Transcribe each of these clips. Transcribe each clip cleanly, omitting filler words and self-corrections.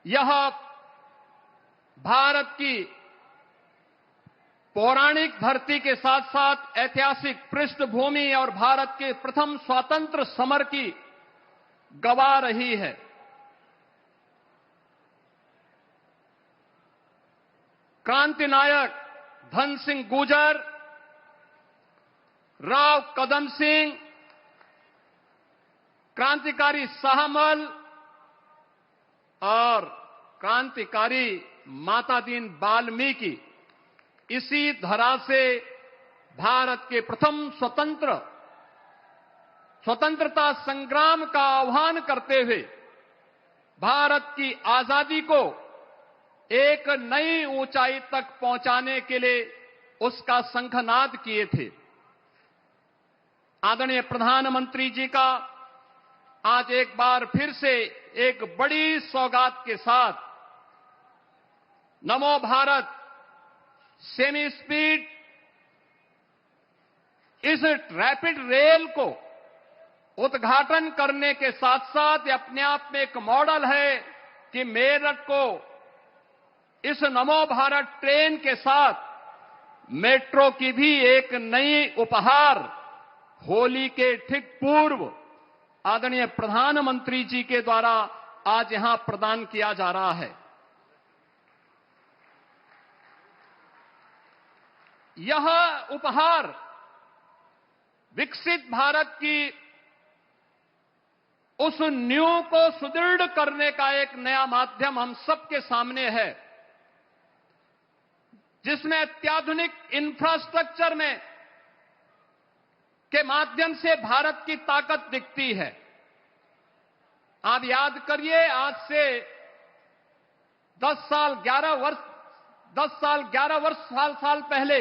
यह भारत की पौराणिक धरती के साथ साथ ऐतिहासिक पृष्ठभूमि और भारत के प्रथम स्वतंत्र समर की गवाह रही है। क्रांति नायक धन सिंह गुर्जर, राव कदम सिंह, क्रांतिकारी शाहमल और क्रांतिकारी माता दीन वाल्मीकि इसी धरा से भारत के प्रथम स्वतंत्रता संग्राम का आह्वान करते हुए भारत की आजादी को एक नई ऊंचाई तक पहुंचाने के लिए उसका शंखनाद किए थे। आदरणीय प्रधानमंत्री जी का आज एक बार फिर से एक बड़ी सौगात के साथ नमो भारत सेमी स्पीड इस रैपिड रेल को उद्घाटन करने के साथ साथ अपने आप में एक मॉडल है कि मेरठ को इस नमो भारत ट्रेन के साथ मेट्रो की भी एक नई उपहार होली के ठीक पूर्व आदरणीय प्रधानमंत्री जी के द्वारा आज यहां प्रदान किया जा रहा है। यह उपहार विकसित भारत की उस नींव को सुदृढ़ करने का एक नया माध्यम हम सबके सामने है, जिसमें अत्याधुनिक इंफ्रास्ट्रक्चर में के माध्यम से भारत की ताकत दिखती है। आप याद करिए, आज से 10 साल पहले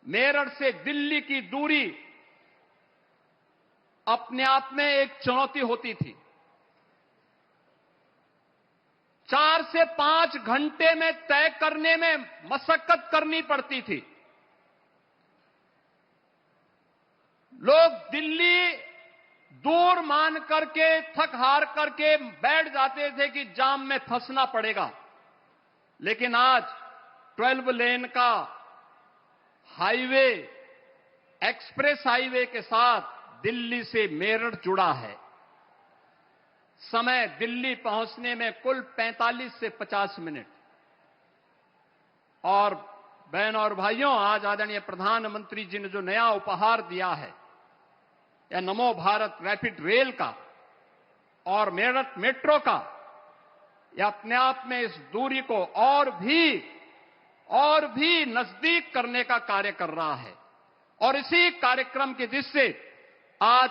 मेरठ से दिल्ली की दूरी अपने आप में एक चुनौती होती थी। 4 से 5 घंटे में तय करने में मशक्कत करनी पड़ती थी। लोग दिल्ली दूर मान करके थक हार करके बैठ जाते थे कि जाम में फंसना पड़ेगा, लेकिन आज 12 लेन का हाईवे, एक्सप्रेस हाईवे के साथ दिल्ली से मेरठ जुड़ा है। समय दिल्ली पहुंचने में कुल 45 से 50 मिनट। और बहनों और भाइयों, आज आदरणीय प्रधानमंत्री जी ने जो नया उपहार दिया है, या नमो भारत रैपिड रेल का और मेरठ मेट्रो का, यह अपने आप में इस दूरी को और भी नजदीक करने का कार्य कर रहा है। और इसी कार्यक्रम की दृष्टि से आज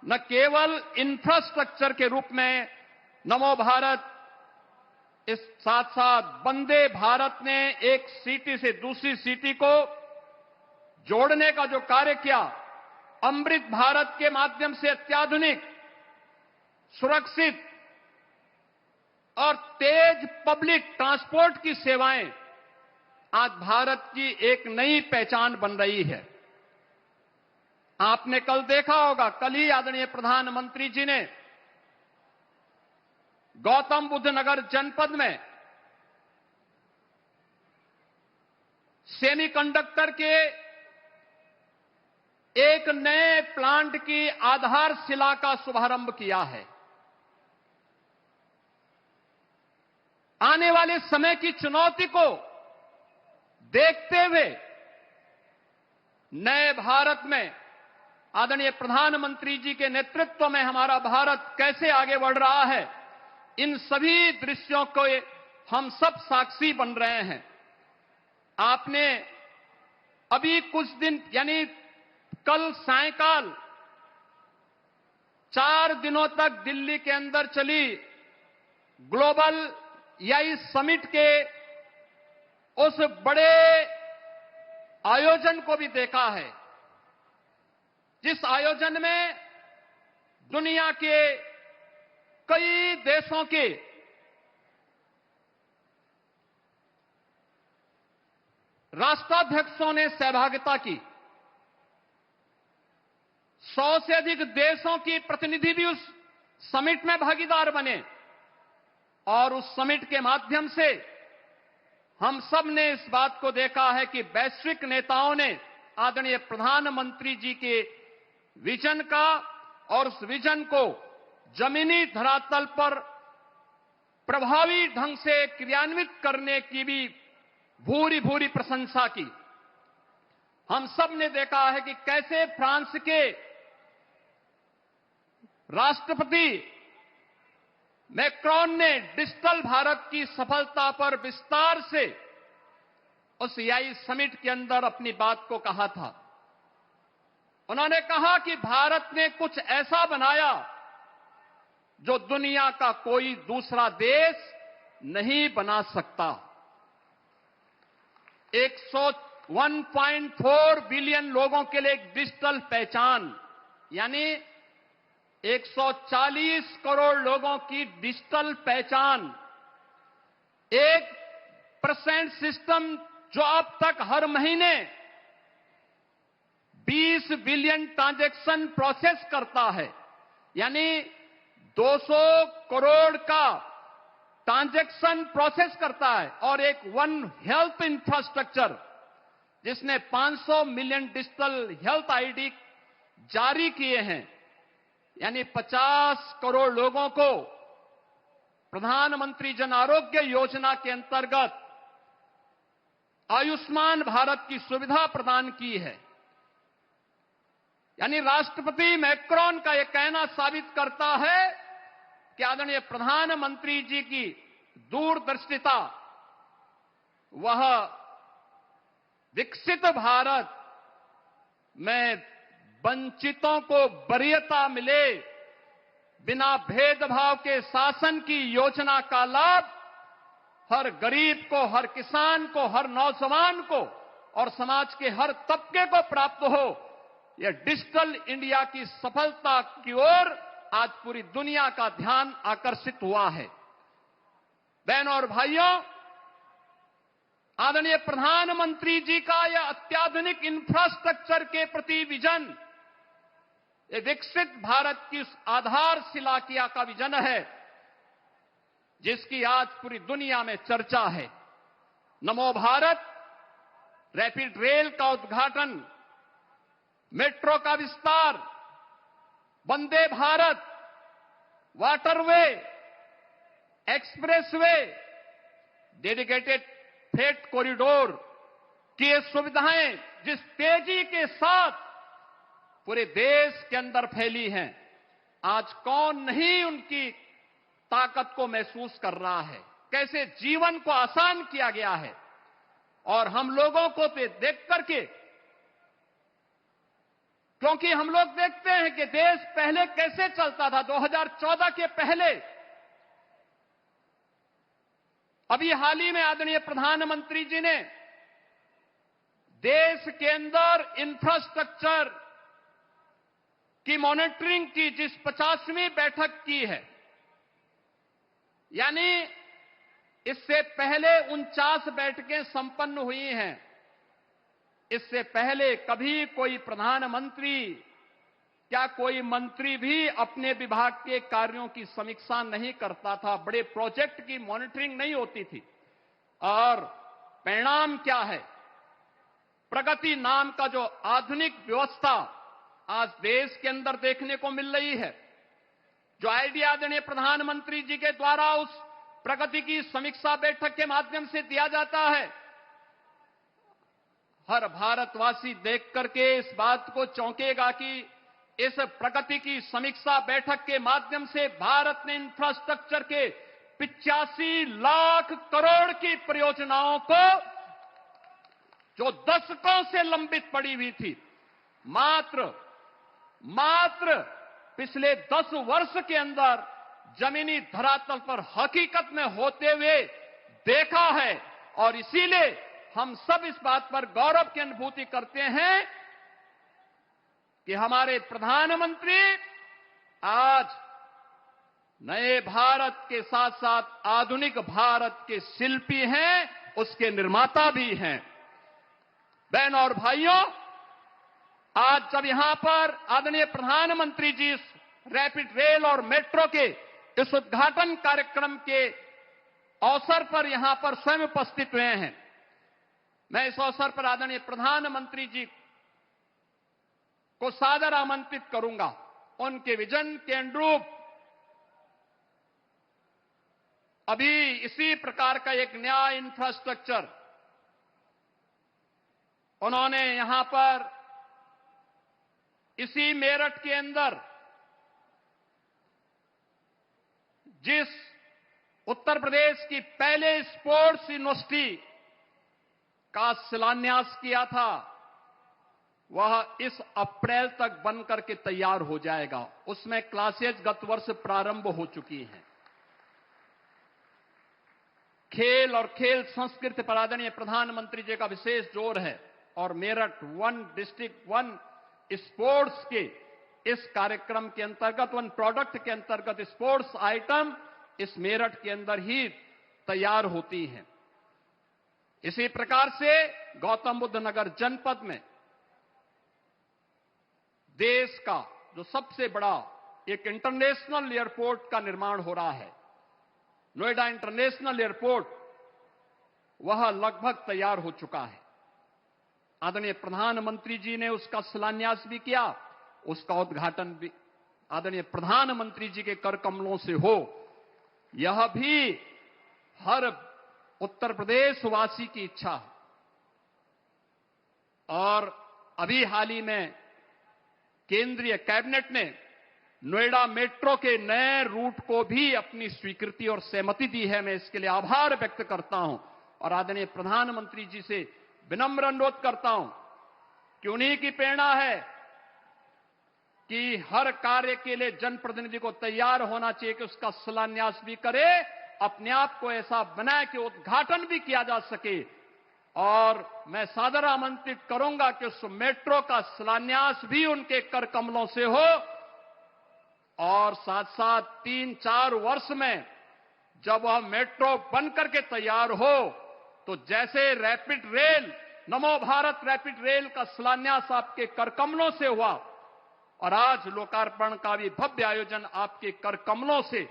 न केवल इंफ्रास्ट्रक्चर के रूप में नमो भारत, इस साथ साथ वंदे भारत ने एक सिटी से दूसरी सिटी को जोड़ने का जो कार्य किया, अमृत भारत के माध्यम से अत्याधुनिक, सुरक्षित और तेज पब्लिक ट्रांसपोर्ट की सेवाएं आज भारत की एक नई पहचान बन रही है। आपने कल देखा होगा, कल ही आदरणीय प्रधानमंत्री जी ने गौतम बुद्ध नगर जनपद में सेमीकंडक्टर के एक नए प्लांट की आधारशिला का शुभारंभ किया है। आने वाले समय की चुनौती को देखते हुए नए भारत में आदरणीय प्रधानमंत्री जी के नेतृत्व में हमारा भारत कैसे आगे बढ़ रहा है, इन सभी दृश्यों को हम सब साक्षी बन रहे हैं। आपने अभी कुछ दिन यानी कल सायंकाल 4 दिनों तक दिल्ली के अंदर चली ग्लोबल AI समिट के उस बड़े आयोजन को भी देखा है, जिस आयोजन में दुनिया के कई देशों के राष्ट्राध्यक्षों ने सहभागिता की। 100 से अधिक देशों की प्रतिनिधि भी उस समिट में भागीदार बने। और उस समिट के माध्यम से हम सब ने इस बात को देखा है कि वैश्विक नेताओं ने आदरणीय प्रधानमंत्री जी के विजन का और उस विजन को जमीनी धरातल पर प्रभावी ढंग से क्रियान्वित करने की भी भूरी भूरी प्रशंसा की। हम सब ने देखा है कि कैसे फ्रांस के राष्ट्रपति मैक्रोन ने डिजिटल भारत की सफलता पर विस्तार से उस EI समिट के अंदर अपनी बात को कहा था। उन्होंने कहा कि भारत ने कुछ ऐसा बनाया जो दुनिया का कोई दूसरा देश नहीं बना सकता। 1.4 बिलियन लोगों के लिए एक डिजिटल पहचान, यानी 140 करोड़ लोगों की डिजिटल पहचान, 1% सिस्टम जो अब तक हर महीने 20 बिलियन ट्रांजैक्शन प्रोसेस करता है, यानी 200 करोड़ का ट्रांजैक्शन प्रोसेस करता है, और एक वन हेल्थ इंफ्रास्ट्रक्चर जिसने 500 मिलियन डिजिटल हेल्थ आईडी जारी किए हैं, यानी 50 करोड़ लोगों को प्रधानमंत्री जन आरोग्य योजना के अंतर्गत आयुष्मान भारत की सुविधा प्रदान की है। यानी राष्ट्रपति मैक्रोन का यह कहना साबित करता है कि आदरणीय प्रधानमंत्री जी की दूरदर्शिता, वह विकसित भारत में वंचितों को वरीयता मिले, बिना भेदभाव के शासन की योजना का लाभ हर गरीब को, हर किसान को, हर नौजवान को और समाज के हर तबके को प्राप्त हो। यह डिजिटल इंडिया की सफलता की ओर आज पूरी दुनिया का ध्यान आकर्षित हुआ है। बहनों और भाइयों, आदरणीय प्रधानमंत्री जी का यह अत्याधुनिक इंफ्रास्ट्रक्चर के प्रति विजन, ये विकसित भारत की उस आधारशिला का विजन है जिसकी आज पूरी दुनिया में चर्चा है। नमो भारत, रैपिड रेल का उद्घाटन, मेट्रो का विस्तार, Vande Bharat, waterway, expressway, dedicated freight corridor की ये सुविधाएं जिस तेजी के साथ पूरे देश के अंदर फैली हैं, आज कौन नहीं उनकी ताकत को महसूस कर रहा है, कैसे जीवन को आसान किया गया है। और हम लोगों को देख करके, क्योंकि हम लोग देखते हैं कि देश पहले कैसे चलता था 2014 के पहले। अभी हाल ही में आदरणीय प्रधानमंत्री जी ने देश के अंदर इंफ्रास्ट्रक्चर की मॉनिटरिंग की जिस 50वीं बैठक की है, यानी इससे पहले 49 बैठकें संपन्न हुई हैं। इससे पहले कभी कोई प्रधानमंत्री, क्या कोई मंत्री भी अपने विभाग के कार्यों की समीक्षा नहीं करता था, बड़े प्रोजेक्ट की मॉनिटरिंग नहीं होती थी। और परिणाम क्या है? प्रगति नाम का जो आधुनिक व्यवस्था आज देश के अंदर देखने को मिल रही है, जो आइडिया आदरणीय प्रधानमंत्री जी के द्वारा उस प्रगति की समीक्षा बैठक के माध्यम से दिया जाता है, हर भारतवासी देख करके इस बात को चौंकेगा कि इस प्रगति की समीक्षा बैठक के माध्यम से भारत ने इंफ्रास्ट्रक्चर के 85 लाख करोड़ की परियोजनाओं को, जो दशकों से लंबित पड़ी हुई थी, मात्र पिछले 10 वर्ष के अंदर जमीनी धरातल पर हकीकत में होते हुए देखा है। और इसीलिए हम सब इस बात पर गौरव की अनुभूति करते हैं कि हमारे प्रधानमंत्री आज नए भारत के साथ साथ आधुनिक भारत के शिल्पी हैं, उसके निर्माता भी हैं। बहनों और भाइयों, आज जब यहां पर आदरणीय प्रधानमंत्री जी इस रैपिड रेल और मेट्रो के इस उद्घाटन कार्यक्रम के अवसर पर यहां पर स्वयं उपस्थित हुए हैं। मैं इस अवसर पर आदरणीय प्रधानमंत्री जी को सादर आमंत्रित करूंगा। उनके विजन के अनुरूप अभी इसी प्रकार का एक नया इंफ्रास्ट्रक्चर उन्होंने यहां पर इसी मेरठ के अंदर जिस उत्तर प्रदेश की पहले स्पोर्ट्स यूनिवर्सिटी का शिलान्यास किया था, वह इस अप्रैल तक बनकर के तैयार हो जाएगा। उसमें क्लासेज गत वर्ष प्रारंभ हो चुकी हैं। खेल और खेल संस्कृति पर आदरणीय प्रधानमंत्री जी का विशेष जोर है और Meerut one district one sports के इस कार्यक्रम के अंतर्गत, वन प्रोडक्ट के अंतर्गत स्पोर्ट्स आइटम इस मेरठ के अंदर ही तैयार होती हैं। इसी प्रकार से गौतम बुद्ध नगर जनपद में देश का जो सबसे बड़ा एक इंटरनेशनल एयरपोर्ट का निर्माण हो रहा है, नोएडा इंटरनेशनल एयरपोर्ट, वह लगभग तैयार हो चुका है। आदरणीय प्रधानमंत्री जी ने उसका शिलान्यास भी किया, उसका उद्घाटन भी आदरणीय प्रधानमंत्री जी के कर कमलों से हो, यह भी हर उत्तर प्रदेश वासी की इच्छा है। और अभी हाल ही में केंद्रीय कैबिनेट ने नोएडा मेट्रो के नए रूट को भी अपनी स्वीकृति और सहमति दी है। मैं इसके लिए आभार व्यक्त करता हूं और आदरणीय प्रधानमंत्री जी से विनम्र अनुरोध करता हूं कि उन्हीं की प्रेरणा है कि हर कार्य के लिए जनप्रतिनिधि को तैयार होना चाहिए कि उसका शिलान्यास भी करे, अपने आप को ऐसा बनाए कि उद्घाटन भी किया जा सके। और मैं सादर आमंत्रित करूंगा कि उस मेट्रो का शिलान्यास भी उनके कर कमलों से हो और साथ साथ 3-4 वर्ष में जब वह मेट्रो बनकर के तैयार हो तो जैसे रैपिड रेल, नमो भारत रैपिड रेल का शिलान्यास आपके कर कमलों से हुआ और आज लोकार्पण का भी भव्य आयोजन आपके कर कमलों से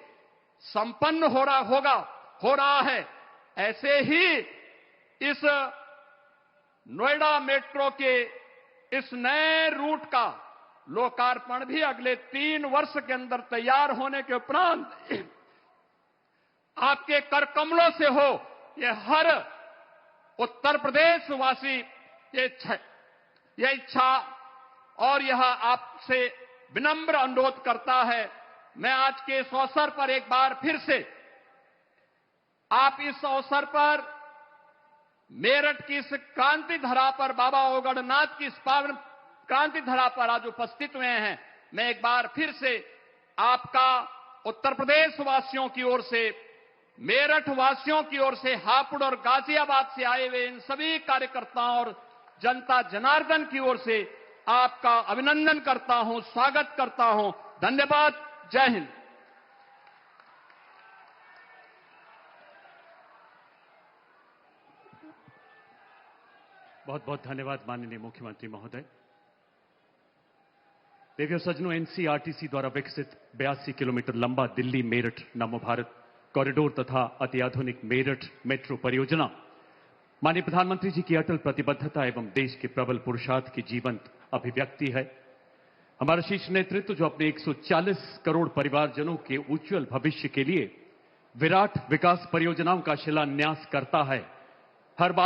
संपन्न हो रहा है, ऐसे ही इस नोएडा मेट्रो के इस नए रूट का लोकार्पण भी अगले 3 वर्ष के अंदर तैयार होने के उपरांत आपके कर कमलों से हो। यह हर उत्तर प्रदेश वासी यह इच्छा और यह आपसे विनम्र अनुरोध करता है। मैं आज के इस अवसर पर एक बार फिर से आप इस अवसर पर मेरठ की इस क्रांति धरा पर, बाबा ओगड़नाथ की इस पावन क्रांति धरा पर आज उपस्थित हुए हैं। मैं एक बार फिर से आपका उत्तर प्रदेश वासियों की ओर से, मेरठ वासियों की ओर से, हापुड़ और गाजियाबाद से आए हुए इन सभी कार्यकर्ताओं और जनता जनार्दन की ओर से आपका अभिनंदन करता हूं, स्वागत करता हूं। धन्यवाद। जय हिंद। बहुत बहुत धन्यवाद माननीय मुख्यमंत्री महोदय। देवियों सज्जनों, एनसीआरटीसी द्वारा विकसित 82 किलोमीटर लंबा दिल्ली मेरठ नमो भारत कॉरिडोर तथा अत्याधुनिक मेरठ मेट्रो परियोजना माननीय प्रधानमंत्री जी की अटल प्रतिबद्धता एवं देश के प्रबल पुरुषार्थ की जीवंत अभिव्यक्ति है। हमारा शीर्ष नेतृत्व जो अपने 140 करोड़ परिवारजनों के उज्जवल भविष्य के लिए विराट विकास परियोजनाओं का शिलान्यास करता है, हर बात